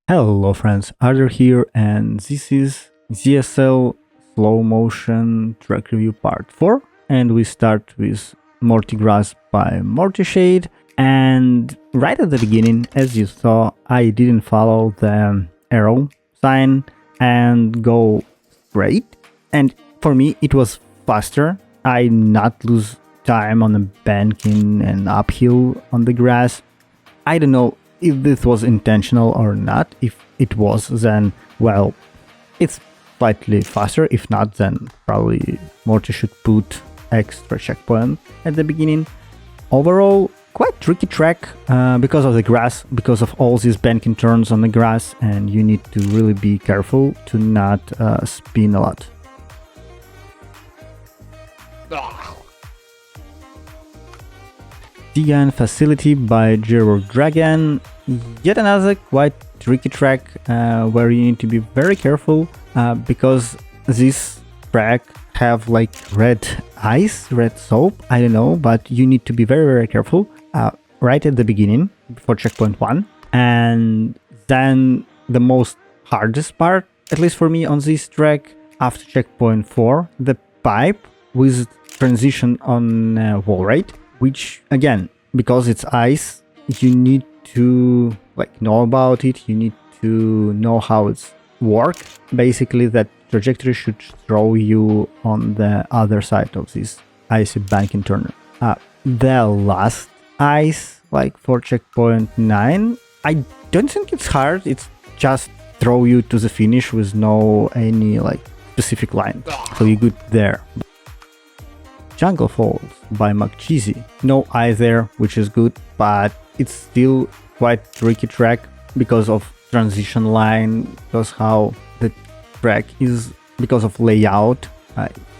Hello friends, Arthur here, and this is ZSL Slow Motion Track Review Part 4, and we start with Morti Gras by Mortishade. And right at the beginning, as you saw, I didn't follow the arrow sign and go straight, and for me it was faster. I not lose time on the banking and uphill on the grass. I don't know if this was intentional or not. If it was, then, well, it's slightly faster. If not, then probably Morty should put extra checkpoint at the beginning. Overall, quite tricky track because of the grass, because of all these banking turns on the grass, and you need to really be careful to not spin a lot. Stygian Facility by Grav Dragon. Yet another quite tricky track where you need to be very careful because this track have like red ice, red soap, I don't know, but you need to be very careful right at the beginning before checkpoint 1. And then the most hardest part, at least for me on this track, after checkpoint 4, the pipe with transition on wall rate, which again, because it's ice, you need to know about it, you need to know how it's work. Basically, that trajectory should throw you on the other side of this icy banking turner. The last ice, like for checkpoint 9, I don't think it's hard, it's just throw you to the finish with no any specific line, so you're good there. Jungle Falls by McCheesy. No eye there, which is good, but it's still quite tricky track because of transition line, because how the track is, because of layout.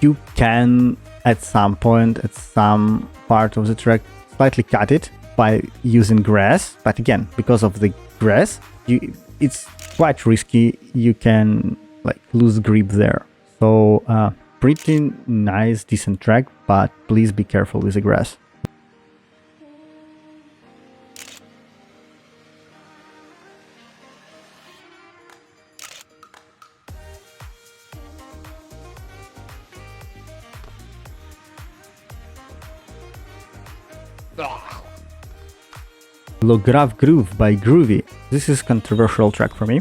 You can at some point, at some part of the track, slightly cut it by using grass, but again, because of the grass, it's quite risky. You can lose grip there. So pretty nice, decent track, but please be careful with the grass. Grav Groove by Groovy. This is controversial track for me.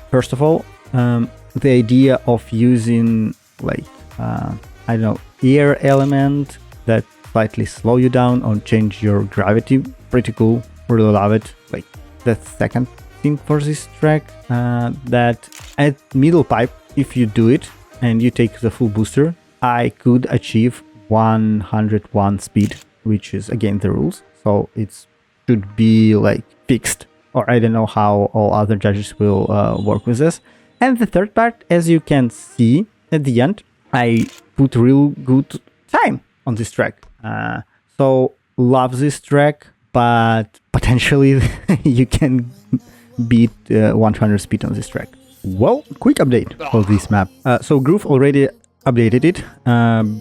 First of all, the idea of using I don't know, air element that slightly slow you down or change your gravity, pretty cool, really love it. The second thing for this track, that at middle pipe, if you do it and you take the full booster, I could achieve 101 speed, which is again the rules, so it should be fixed, or I don't know how all other judges will work with this. And the third part, as you can see at the end, I put real good time on this track. So love this track, but potentially you can beat 100 speed on this track. Well, quick update for this map. So Groove already updated it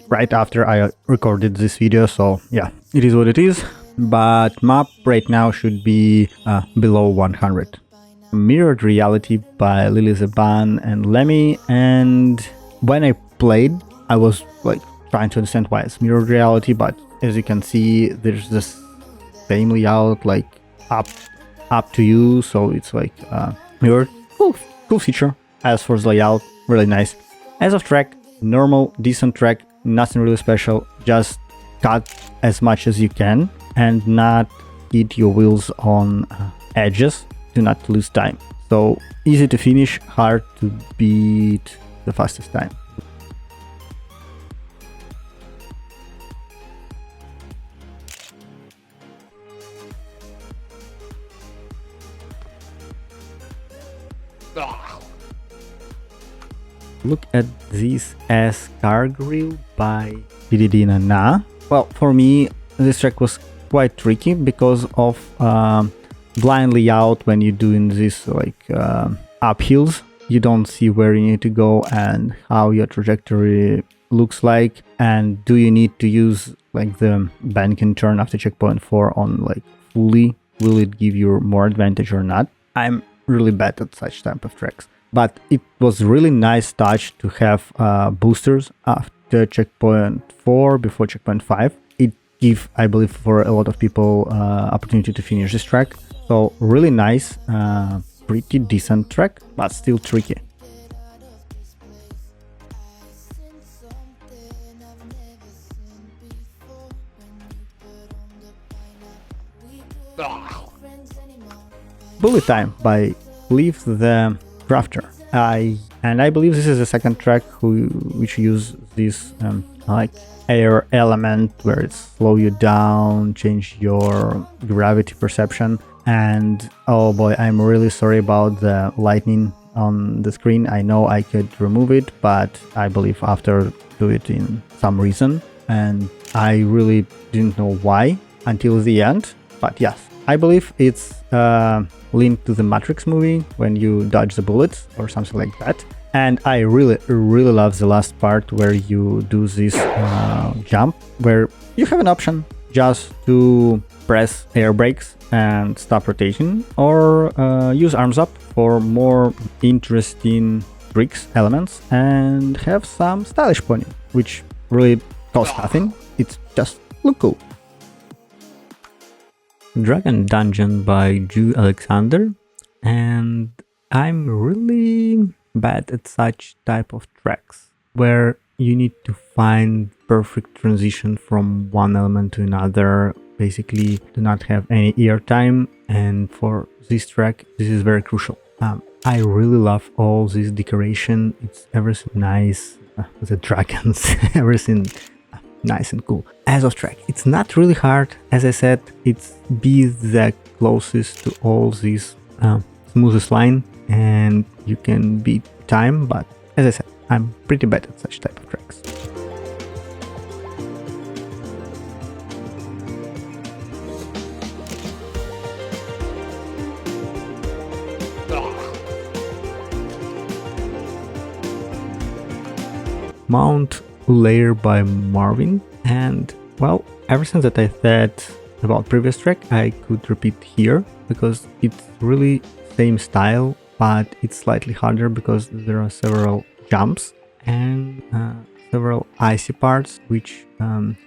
right after I recorded this video, so yeah, it is what it is. But map right now should be below 100. Mirrored Reality by Lily Zeban and Lemmy, and when I played, I was trying to understand why it's mirrored reality, but as you can see, there's this same layout up to you, so it's mirrored. Cool feature. As for the layout, really nice. As of track, normal, decent track, nothing really special. Just cut as much as you can and not hit your wheels on edges. Do not lose time. So easy to finish, hard to beat the fastest time. Look at this S car grill by Didina Na. Well, for me, this track was quite tricky because of blind layout. When you're doing this uphills, you don't see where you need to go and how your trajectory looks like, and do you need to use the banking turn after checkpoint 4 on fully, will it give you more advantage or not. I'm really bad at such type of tracks. But it was really nice touch to have boosters after checkpoint 4, before checkpoint 5. It gave, I believe, for a lot of people opportunity to finish this track. So really nice, pretty decent track, but still tricky. Bullet Time by Leave the Crafter. I believe this is the second track which use this like air element where it slow you down, change your gravity perception. And oh boy, I'm really sorry about the lightning on the screen. I know I could remove it, but I believe after do it in some reason, and I really didn't know why until the end. But yes, I believe it's linked to the Matrix movie when you dodge the bullets or something like that. And I really love the last part where you do this jump, where you have an option just to press air brakes and stop rotation, or use arms up for more interesting tricks, elements, and have some stylish pony, which really costs nothing. It's just look cool. Dragon Dungeon by Jew Alexander, and I'm really bad at such type of tracks where you need to find perfect transition from one element to another, basically do not have any airtime, and for this track this is very crucial. I really love all this decoration, it's everything nice, the dragons, everything nice and cool. As of track, it's not really hard, as I said, it's be the closest to all this smoothest line and you can beat time, but as I said, I'm pretty bad at such type of tracks. Mount Uloir by Marvin, and well, everything that I said about previous track I could repeat here, because it's really same style, but it's slightly harder because there are several jumps and several icy parts which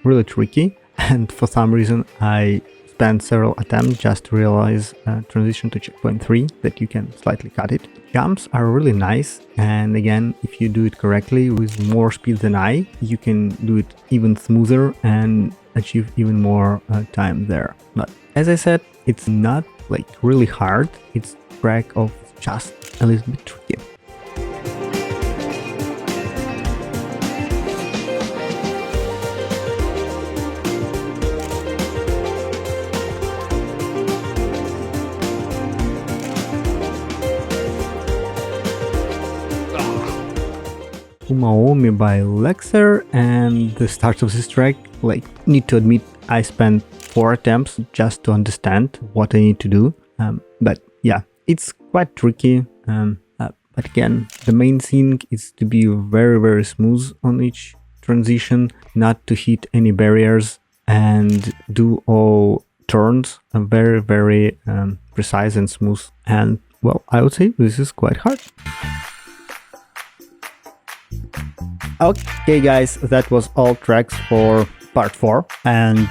really tricky, and for some reason I spent several attempts just to realize transition to checkpoint 3 that you can slightly cut it. Jumps are really nice, and again, if you do it correctly with more speed than I, you can do it even smoother and achieve even more time there. But as I said, it's not like really hard, it's track of just a little bit tricky. Umaoumi by Lexer, and the start of this track, like, need to admit I spent 4 attempts just to understand what I need to do, but yeah, it's quite tricky, but again, the main thing is to be very smooth on each transition, not to hit any barriers, and do all turns very precise and smooth, and well, I would say this is quite hard. Okay guys, that was all tracks for part 4, and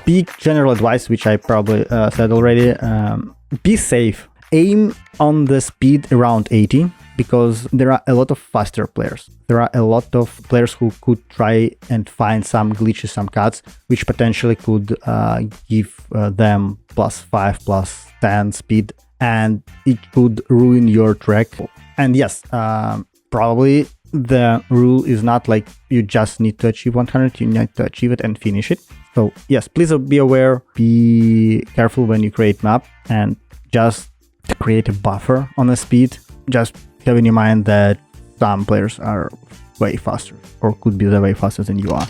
big general advice which I probably said already, be safe, aim on the speed around 80, because there are a lot of faster players, there are a lot of players who could try and find some glitches, some cuts, which potentially could give them +5, +10 speed, and it could ruin your track. And yes, probably the rule is not like you just need to achieve 100, you need to achieve it and finish it. So yes, please be aware, be careful when you create map, and just create a buffer on the speed. Just have in your mind that some players are way faster or could be way faster than you are.